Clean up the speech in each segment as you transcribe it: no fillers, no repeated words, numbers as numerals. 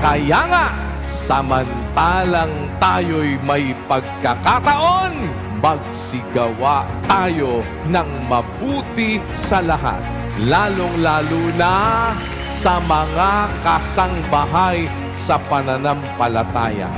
Kaya nga, samantalang tayo'y may pagkakataon, magsigawa tayo ng mabuti sa lahat, lalong-lalo na sa mga kasangbahay sa pananampalataya.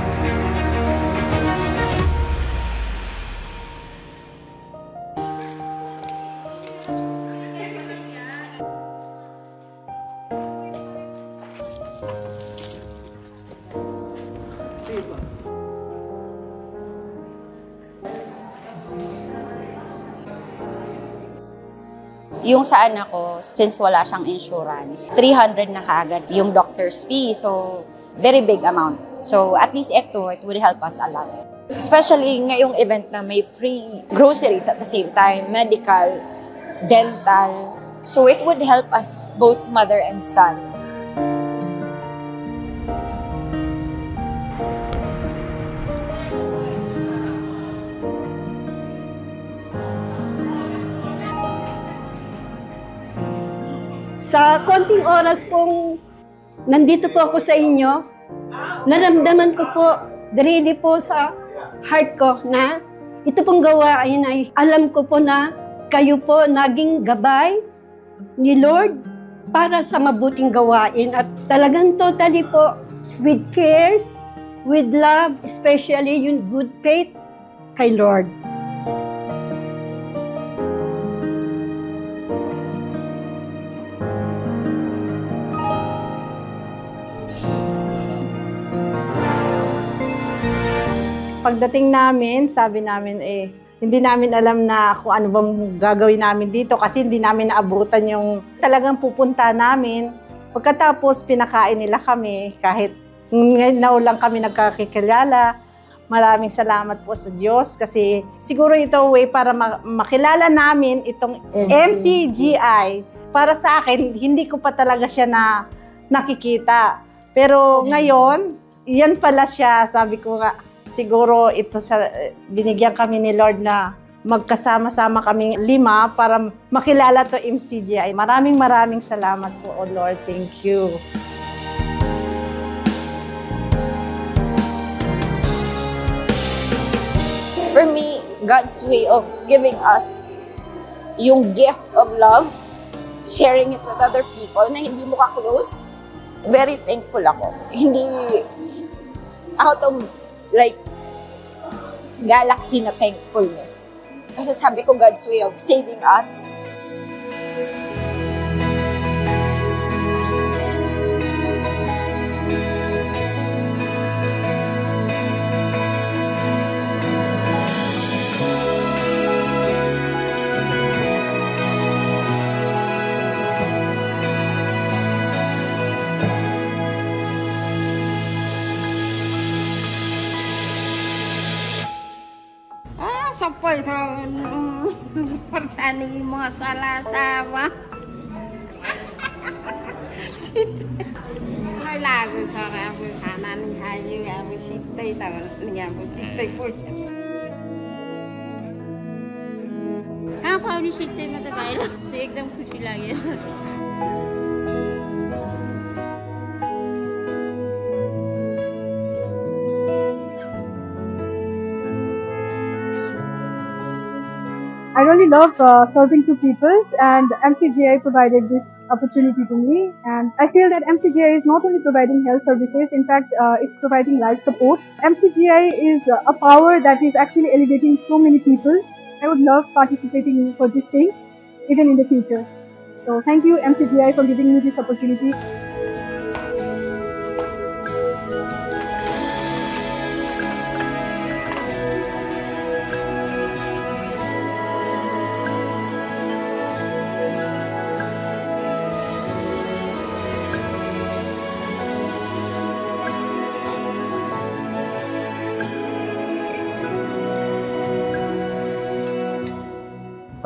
Yung sa anak ko, since wala siyang insurance, 300 na kaagad yung doctor's fee. So, very big amount. So, at least it would help us a lot. Especially ngayong event na may free groceries at the same time, medical, dental. So, it would help us, both mother and son. Sa konting oras pong nandito po ako sa inyo, naramdaman ko po, really po sa heart ko na ito pong gawain ay alam ko po na kayo po naging gabay ni Lord para sa mabuting gawain at talagang totally po with cares, with love, especially yung good faith kay Lord. Pagdating namin, sabi namin hindi namin alam na kung ano bang gagawin namin dito kasi hindi namin naabutan yung talagang pupunta namin. Pagkatapos, pinakain nila kami kahit ngayon lang kami nagkakilala. Maraming salamat po sa Diyos kasi siguro ito way para makilala namin itong MCGI. Para sa akin, hindi ko pa talaga siya nakikita. Pero ngayon, yan pala siya, sabi ko nga, siguro ito binigyan kami ni Lord na magkasama-sama kaming 5 para makilala to MCGI. Maraming salamat po, oh Lord. Thank you. For me, God's way of giving us yung gift of love, sharing it with other people na hindi mo ka-close, very thankful ako. Hindi out of like galaxy na thankfulness. Kasi sabi ko, God's way of saving us. Sampay sa persani mga salasama. May lago sa kami kanan kayo kami sitay tagal niya po sitay po. Ako ni sitay na tayo. Sigdam ko sila yan. I really love serving to people, and MCGI provided this opportunity to me, and I feel that MCGI is not only providing health services, in fact it's providing life support. MCGI is a power that is actually elevating so many people. I would love participating for these things even in the future. So thank you MCGI for giving me this opportunity.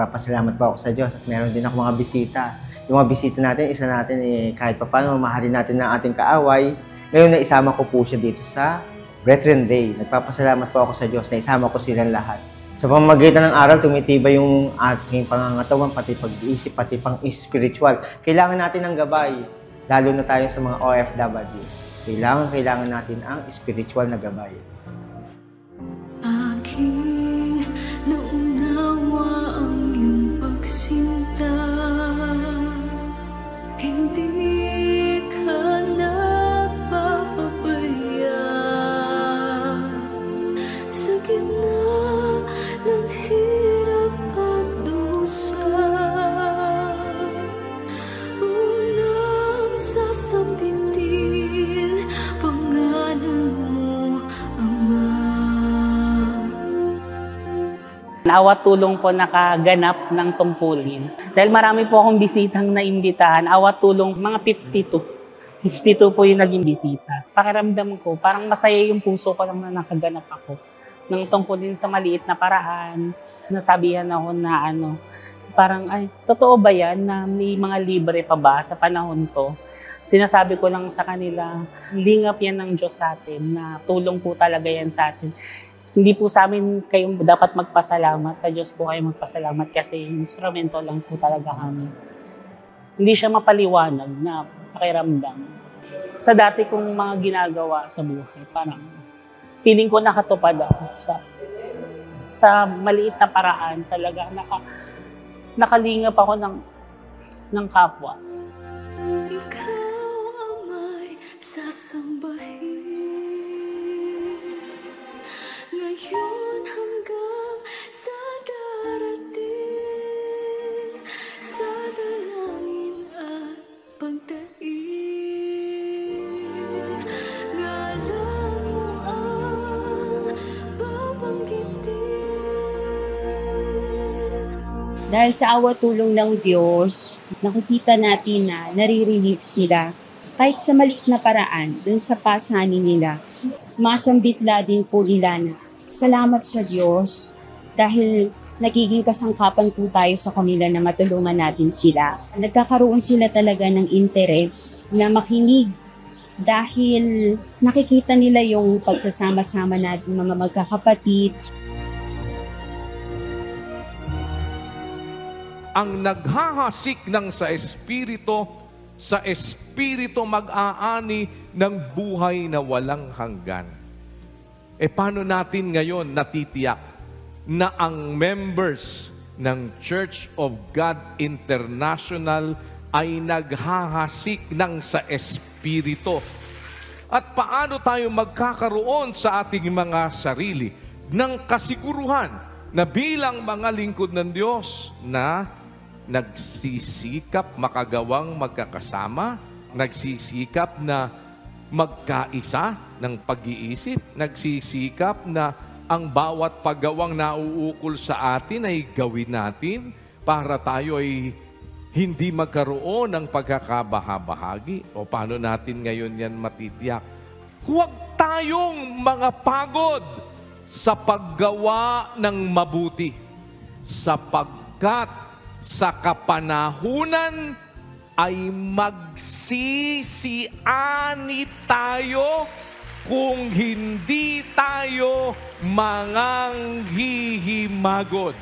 nagpapasalamat po ako sa Diyos at meron din ako mga bisita. Yung mga bisita natin, isa natin kahit pa paano mahalin natin ng ating kaaway. Ngayon na isama ko po siya dito sa Brethren Day. Nagpapasalamat po ako sa Diyos na isama ko silang lahat. Sa pamamagitan ng aral, tumitibay yung ating pangangatawan, pati pag-iisip, pati pang-spiritual. Kailangan natin ng gabay, lalo na tayo sa mga OFW. Kailangan natin ang spiritual na gabay. Aking naunawa ang iyong pagsinta, hindi ka napapabaya sa gitna ng hirap at dusa. Unang sasabitin pangalan mo, Ama. Awa tulong po nakaganap ng tungkulin. Dahil marami po akong bisitang naimbitahan, awa tulong mga 52. 52 po yung naging bisita. Pakiramdam ko, parang masaya yung puso ko lang na nakaganap ako ng tungkulin sa maliit na paraan. Nasabihan ako na parang ay, totoo ba yan na may mga libre pa ba sa panahon to? Sinasabi ko lang sa kanila, lingap yan ng Diyos sa atin, na tulong po talaga yan sa atin. Hindi po sa amin kayong dapat magpasalamat. Sa Diyos po kayo magpasalamat kasi instrumento lang po talaga kami. Hindi siya mapaliwanag na pakiramdam. Sa dati kong mga ginagawa sa buhay, parang feeling ko nakatupad ako sa maliit na paraan. Talaga nakalingap ako ng kapwa. Ikaw ang may sasambahin ngayon hanggang sa darating, sa dalangin at pagdaing. Ngalan mo ang babanggitin. Dahil sa awa tulong ng Diyos, nakikita natin na nare-relieve sila kahit sa maliit na paraan dun sa pasanin nila. Masambitla din po nila na salamat sa Diyos dahil nagiging kasangkapan po tayo sa kanila na matulungan natin sila. Nagkakaroon sila talaga ng interes na makinig dahil nakikita nila yung pagsasama-sama natin mga magkakapatid. Ang naghahasik ng sa Espiritu mag-aani ng buhay na walang hanggan. Paano natin ngayon natitiyak na ang members ng Church of God International ay naghahasik ng sa Espiritu? At paano tayo magkakaroon sa ating mga sarili ng kasiguruhan na bilang mga lingkod ng Diyos na nagsisikap makagawang magkakasama, nagsisikap na magkaisa ng pag-iisip, nagsisikap na ang bawat paggawang nauukol sa atin ay gawin natin para tayo ay hindi magkaroon ng pagkakabahabahagi. O paano natin ngayon yan matitiyak? Huwag tayong mga pagod sa paggawa ng mabuti, sapagkat sa kapanahunan ay magsisiani tayo kung hindi tayo manganghihimagod.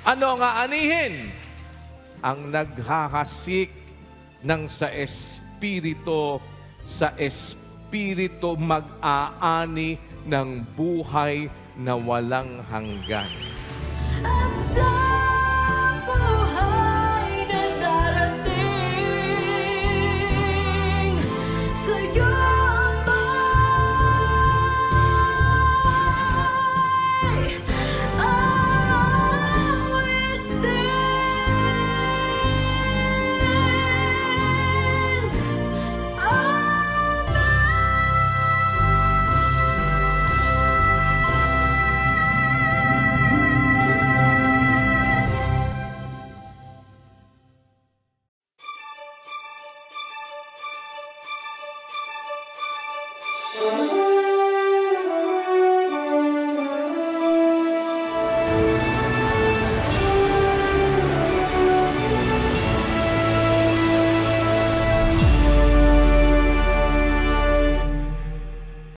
Ano nga anihin? Ang naghahasik ng sa Espiritu mag-aani ng buhay na walang hanggan. At sa buhay na darating, sa'yo may awitin.